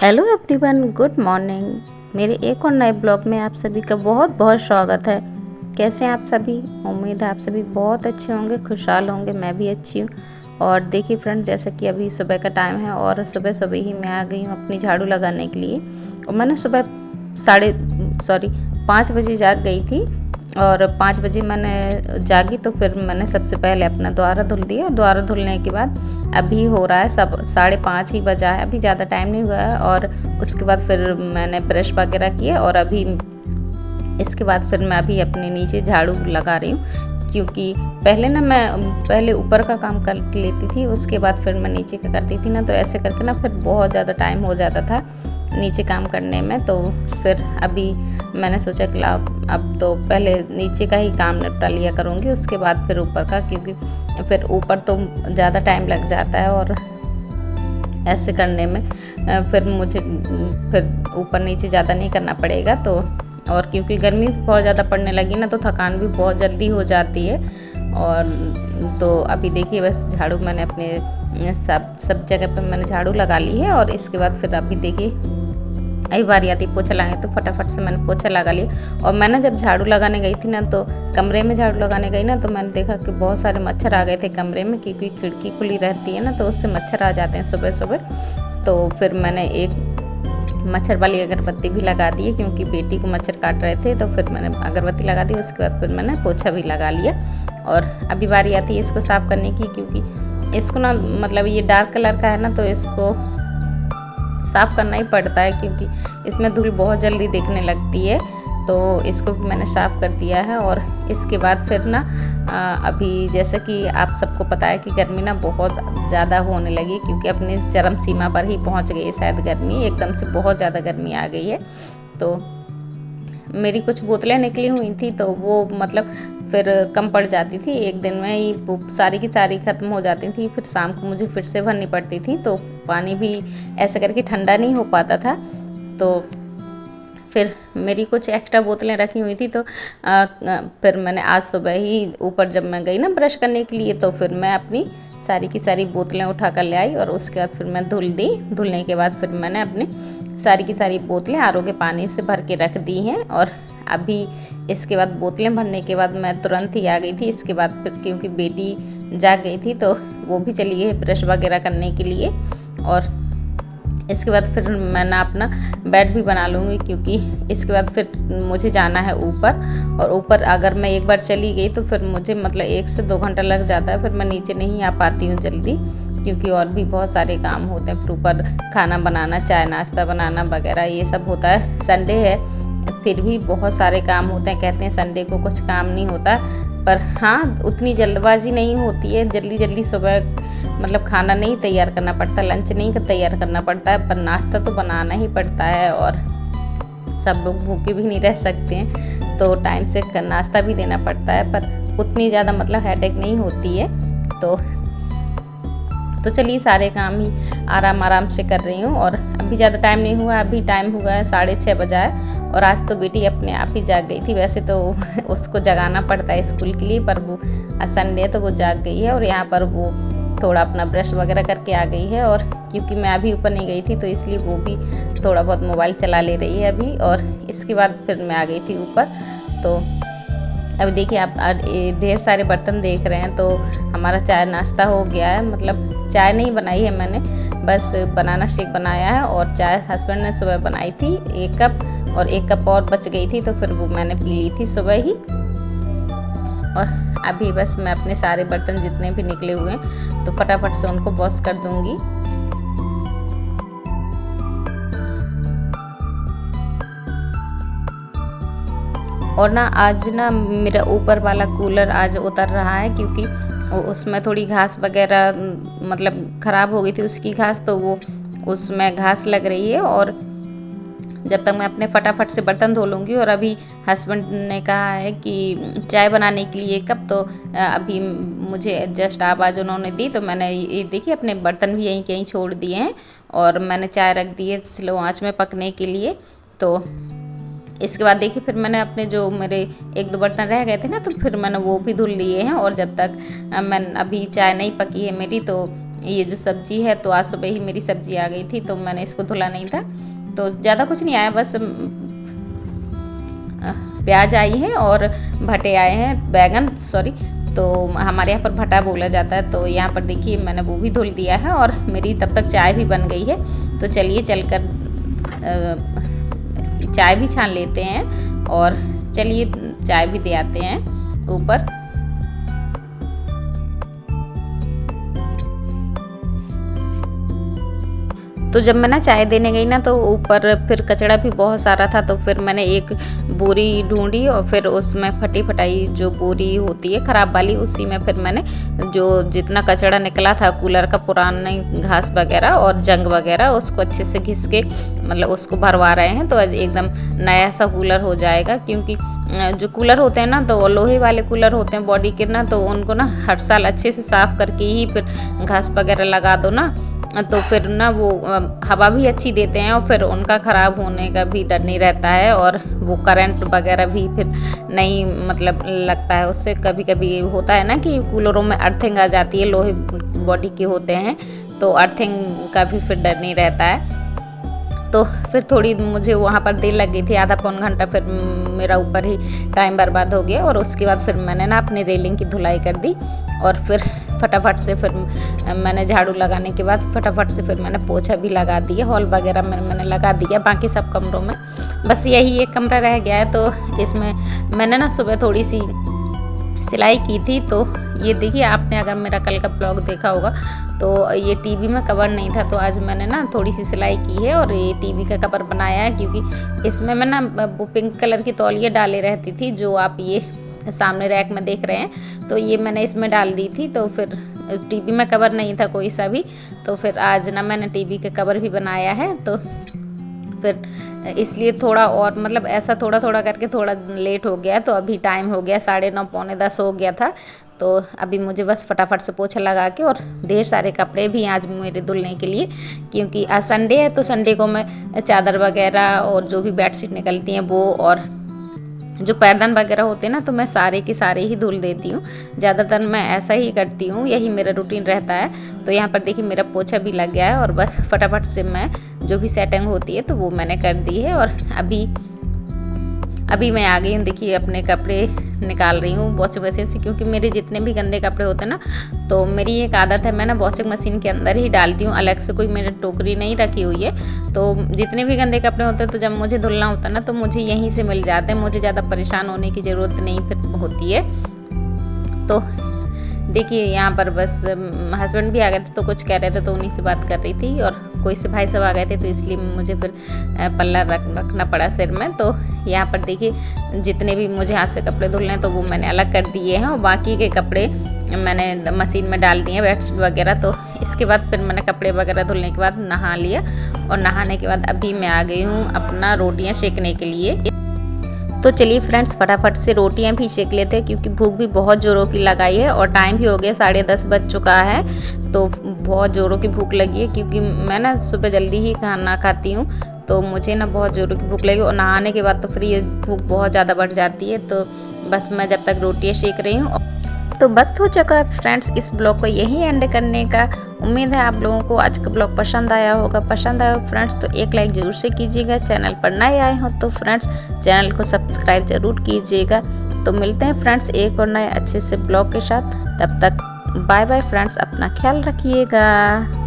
Hello everyone, good morning. मेरे एक और नए ब्लॉग में आप सभी का बहुत बहुत स्वागत है। कैसे हैं आप सभी? उम्मीद है आप सभी बहुत अच्छे होंगे, खुशहाल होंगे। मैं भी अच्छी हूँ। और देखिए फ्रेंड्स, जैसे कि अभी सुबह का टाइम है और सुबह सुबह ही मैं आ गई हूँ अपनी झाड़ू लगाने के लिए। और मैंने सुबह 5 बजे जाग गई थी। और 5 बजे मैंने जागी तो फिर मैंने सबसे पहले अपना द्वारा धुल दिया। द्वारा धुलने के बाद अभी हो रहा है सब 5:30 ही बजा है, अभी ज़्यादा टाइम नहीं हुआ है। और उसके बाद फिर मैंने ब्रश वगैरह किए और अभी इसके बाद फिर मैं अभी अपने नीचे झाड़ू लगा रही हूँ। क्योंकि पहले ऊपर का काम कर लेती थी, उसके बाद फिर मैं नीचे का करती थी ना, तो ऐसे करके ना फिर बहुत ज़्यादा टाइम हो जाता था नीचे काम करने में। तो फिर अभी मैंने सोचा कि अब तो पहले नीचे का ही काम निपटा लिया करूँगी, उसके बाद फिर ऊपर का, क्योंकि फिर ऊपर तो ज़्यादा टाइम लग जाता है और ऐसे करने में फिर मुझे फिर ऊपर नीचे ज़्यादा नहीं करना पड़ेगा। तो और क्योंकि गर्मी बहुत ज़्यादा पड़ने लगी ना, तो थकान भी बहुत जल्दी हो जाती है। और तो अभी देखिए बस झाड़ू मैंने अपने सब जगह पे मैंने झाड़ू लगा ली है। और इसके बाद फिर अभी देखिए अभी बारी आती पोछा लगाए, तो फटाफट से मैंने पोछा लगा लिया। और मैंने जब झाड़ू लगाने गई थी ना, तो कमरे में झाड़ू लगाने गई ना, तो मैंने देखा कि बहुत सारे मच्छर आ गए थे कमरे में, क्योंकि खिड़की खुली रहती है ना, तो उससे मच्छर आ जाते हैं सुबह सुबह। तो फिर मैंने एक मच्छर वाली अगरबत्ती भी लगा दी है, क्योंकि बेटी को मच्छर काट रहे थे। तो फिर मैंने अगरबत्ती लगा दी, उसके बाद फिर मैंने पोछा भी लगा लिया। और अभी बारी आती है इसको साफ़ करने की, क्योंकि इसको ना मतलब ये डार्क कलर का है ना, तो इसको साफ़ करना ही पड़ता है, क्योंकि इसमें धूल बहुत जल्दी दिखने लगती है। तो इसको भी मैंने साफ़ कर दिया है। और इसके बाद फिर ना अभी जैसे कि आप सबको पता है कि गर्मी ना बहुत ज़्यादा होने लगी, क्योंकि अपनी चरम सीमा पर ही पहुंच गई है शायद गर्मी, एकदम से बहुत ज़्यादा गर्मी आ गई है। तो मेरी कुछ बोतलें निकली हुई थी, तो वो मतलब फिर कम पड़ जाती थी, एक दिन में ही सारी की सारी ख़त्म हो जाती थी। फिर शाम को मुझे फिर से भरनी पड़ती थी, तो पानी भी ऐसे करके ठंडा नहीं हो पाता था। तो फिर मेरी कुछ एक्स्ट्रा बोतलें रखी हुई थी, तो फिर मैंने आज सुबह ही ऊपर जब मैं गई ना ब्रश करने के लिए, तो फिर मैं अपनी सारी की सारी बोतलें उठा कर ले आई। और उसके बाद फिर मैं धुल दी। धुलने के बाद फिर मैंने अपनी सारी की सारी बोतलें आरओ के पानी से भर के रख दी हैं। और अभी इसके बाद बोतलें भरने के बाद मैं तुरंत ही आ गई थी। इसके बाद फिर क्योंकि बेटी जाग गई थी, तो वो भी चली गई ब्रश वगैरह करने के लिए। और इसके बाद फिर मैं ना अपना बेड भी बना लूँगी, क्योंकि इसके बाद फिर मुझे जाना है ऊपर। और ऊपर अगर मैं एक बार चली गई तो फिर मुझे मतलब 1 से 2 घंटा लग जाता है, फिर मैं नीचे नहीं आ पाती हूँ जल्दी, क्योंकि और भी बहुत सारे काम होते हैं। फिर ऊपर खाना बनाना, चाय नाश्ता बनाना वगैरह ये सब होता है। संडे है फिर भी बहुत सारे काम होते हैं। कहते हैं संडे को कुछ काम नहीं होता, पर हाँ उतनी जल्दबाजी नहीं होती है। जल्दी जल्दी सुबह मतलब खाना नहीं तैयार करना पड़ता, लंच नहीं तैयार करना पड़ता है, पर नाश्ता तो बनाना ही पड़ता है। और सब लोग भूखे भी नहीं रह सकते हैं, तो टाइम से नाश्ता भी देना पड़ता है, पर उतनी ज़्यादा मतलब हेडेक नहीं होती है। तो चलिए सारे काम ही आराम आराम से कर रही हूँ। और अभी ज़्यादा टाइम नहीं हुआ, अभी टाइम हुआ है 6:30 बजा है। और आज तो बेटी अपने आप ही जाग गई थी। वैसे तो उसको जगाना पड़ता है स्कूल के लिए, पर वो संडे है तो वो जाग गई है। और यहाँ पर वो थोड़ा अपना ब्रश वगैरह करके आ गई है। और क्योंकि मैं अभी ऊपर नहीं गई थी, तो इसलिए वो भी थोड़ा बहुत मोबाइल चला ले रही है अभी। और इसके बाद फिर मैं आ गई थी ऊपर। तो अभी देखिए आप ढेर सारे बर्तन देख रहे हैं। तो हमारा चाय नाश्ता हो गया है, मतलब चाय नहीं बनाई है मैंने, बस बनाना शेक बनाया है। और चाय हस्बैंड ने सुबह बनाई थी 1 कप, और 1 कप और बच गई थी, तो फिर वो मैंने पी ली थी सुबह ही। और अभी बस मैं अपने सारे बर्तन जितने भी निकले हुए हैं, तो फटाफट से उनको वॉश कर दूंगी। और ना आज ना मेरा ऊपर वाला कूलर आज उतर रहा है, क्योंकि उसमें थोड़ी घास वगैरह मतलब ख़राब हो गई थी उसकी घास, तो वो उसमें घास लग रही है। और जब तक मैं अपने फटाफट से बर्तन धो लूँगी। और अभी हस्बैंड ने कहा है कि चाय बनाने के लिए 1 कप, तो अभी मुझे जस्ट आवाज़ उन्होंने दी, तो मैंने ये देखिए अपने बर्तन भी यहीं कहीं छोड़ दिए हैं। और मैंने चाय रख दी है स्लो आंच में पकने के लिए। तो इसके बाद देखिए फिर मैंने अपने जो मेरे 1-2 बर्तन रह गए थे ना, तो फिर मैंने वो भी धुल लिए हैं। और जब तक मैं अभी चाय नहीं पकी है मेरी, तो ये जो सब्जी है, तो आज सुबह ही मेरी सब्जी आ गई थी, तो मैंने इसको धुला नहीं था, तो ज़्यादा कुछ नहीं आया, बस प्याज आई है और भटे आए हैं, बैगन सॉरी, तो हमारे यहाँ पर भटा बोला जाता है। तो यहाँ पर देखिए मैंने वो भी धुल दिया है और मेरी तब तक चाय भी बन गई है। तो चलिए चलकर चाय भी छान लेते हैं और चलिए चाय भी दे आते हैं ऊपर। तो जब मैं ना चाय देने गई ना, तो ऊपर फिर कचरा भी बहुत सारा था, तो फिर मैंने एक बोरी ढूंढी और फिर उसमें फटी फटाई जो बोरी होती है ख़राब वाली, उसी में फिर मैंने जो जितना कचरा निकला था कूलर का, पुरानी घास वगैरह और जंग वगैरह, उसको अच्छे से घिस के मतलब उसको भरवा रहे हैं। तो एकदम नया सा कूलर हो जाएगा, क्योंकि जो कूलर होते हैं ना, तो लोहे वाले कूलर होते हैं बॉडी के ना, तो उनको ना हर साल अच्छे से साफ़ करके ही फिर घास वगैरह लगा दो ना, तो फिर ना वो हवा भी अच्छी देते हैं और फिर उनका ख़राब होने का भी डर नहीं रहता है, और वो करंट वगैरह भी फिर नहीं मतलब लगता है उससे। कभी कभी होता है ना कि कूलरों में अर्थिंग आ जाती है, लोहे बॉडी के होते हैं, तो अर्थिंग का भी फिर डर नहीं रहता है। तो फिर थोड़ी मुझे वहाँ पर देर लग गई थी, आधा पौन घंटा फिर मेरा ऊपर ही टाइम बर्बाद हो गया। और उसके बाद फिर मैंने ना अपनी रेलिंग की धुलाई कर दी और फिर फटाफट से फिर मैंने झाड़ू लगाने के बाद फटाफट से फिर मैंने पोछा भी लगा दिया, हॉल वगैरह में मैंने लगा दिया, बाकी सब कमरों में बस यही एक कमरा रह गया है। तो इसमें मैंने ना सुबह थोड़ी सी सिलाई की थी। तो ये देखिए, आपने अगर मेरा कल का ब्लॉग देखा होगा तो ये टीवी में कवर नहीं था, तो आज मैंने ना थोड़ी सी सिलाई की है और ये टीवी का कवर बनाया है, क्योंकि इसमें मैं ना वो पिंक कलर की तौलिया डाले रहती थी, जो आप ये सामने रैक में देख रहे हैं, तो ये मैंने इसमें डाल दी थी। तो फिर टीवी में कवर नहीं था कोई सा भी, तो फिर आज ना मैंने टीवी का कवर भी बनाया है। तो फिर इसलिए थोड़ा और मतलब ऐसा थोड़ा थोड़ा करके थोड़ा लेट हो गया। तो अभी टाइम हो गया 9:30 पौने 10 हो गया था। तो अभी मुझे बस फटाफट से पोछा लगा के, और ढेर सारे कपड़े भी आज मेरे धुलने के लिए, क्योंकि आज संडे है, तो संडे को मैं चादर वगैरह और जो भी बेडशीट निकलती हैं वो, और जो पैरदान वगैरह होते हैं ना, तो मैं सारे के सारे ही धुल देती हूँ। ज़्यादातर मैं ऐसा ही करती हूँ, यही मेरा रूटीन रहता है। तो यहाँ पर देखिए मेरा पोछा भी लग गया है और बस फटाफट से मैं जो भी सेटिंग होती है तो वो मैंने कर दी है। और अभी मैं आ गई हूँ, देखिए अपने कपड़े निकाल रही हूँ वॉशिंग मशीन से, क्योंकि मेरे जितने भी गंदे कपड़े होते हैं ना, तो मेरी एक आदत है, मैं ना वॉशिंग मशीन के अंदर ही डालती हूँ, अलग से कोई मेरे टोकरी नहीं रखी हुई है। तो जितने भी गंदे कपड़े होते हैं, तो जब मुझे धुलना होता है ना, तो मुझे यहीं से मिल जाते हैं, मुझे ज़्यादा परेशान होने की ज़रूरत नहीं फिर होती है। तो देखिए यहाँ पर बस हस्बैंड भी आ गए थे, तो कुछ कह रहे थे, तो उन्हीं से बात कर रही थी, और कोई से भाई सब आ गए थे, तो इसलिए मुझे फिर पल्ला रखना पड़ा सिर में। तो यहाँ पर देखिए जितने भी मुझे हाथ से कपड़े धुलने हैं, तो वो मैंने अलग कर दिए हैं, और बाकी के कपड़े मैंने मशीन में डाल दिए हैं, बेडशीट वगैरह। तो इसके बाद फिर मैंने कपड़े वगैरह धुलने के बाद नहा लिया, और नहाने के बाद अभी मैं आ गई हूँ अपना रोटियाँ सेकने के लिए। तो चलिए फ्रेंड्स, फटाफट से रोटियां भी सेक लेते हैं, क्योंकि भूख भी बहुत ज़ोरों की लगाई है, और टाइम भी हो गया 10:30 बज चुका है। तो बहुत ज़ोरों की भूख लगी है, क्योंकि मैं ना सुबह जल्दी ही खाना खाती हूँ, तो मुझे ना बहुत ज़ोरों की भूख लगी, और नहाने के बाद तो फिर ये भूख बहुत ज़्यादा बढ़ जाती है। तो बस मैं जब तक रोटियाँ सेक रही हूँ, तो वक्त हो चुका है फ्रेंड्स इस ब्लॉग को यहीं एंड करने का। उम्मीद है आप लोगों को आज का ब्लॉग पसंद आया होगा। पसंद आया हो फ्रेंड्स तो एक लाइक ज़रूर से कीजिएगा। चैनल पर नए आए हो तो फ्रेंड्स चैनल को सब्सक्राइब ज़रूर कीजिएगा। तो मिलते हैं फ्रेंड्स एक और नए अच्छे से ब्लॉग के साथ। तब तक बाय बाय फ्रेंड्स, अपना ख्याल रखिएगा।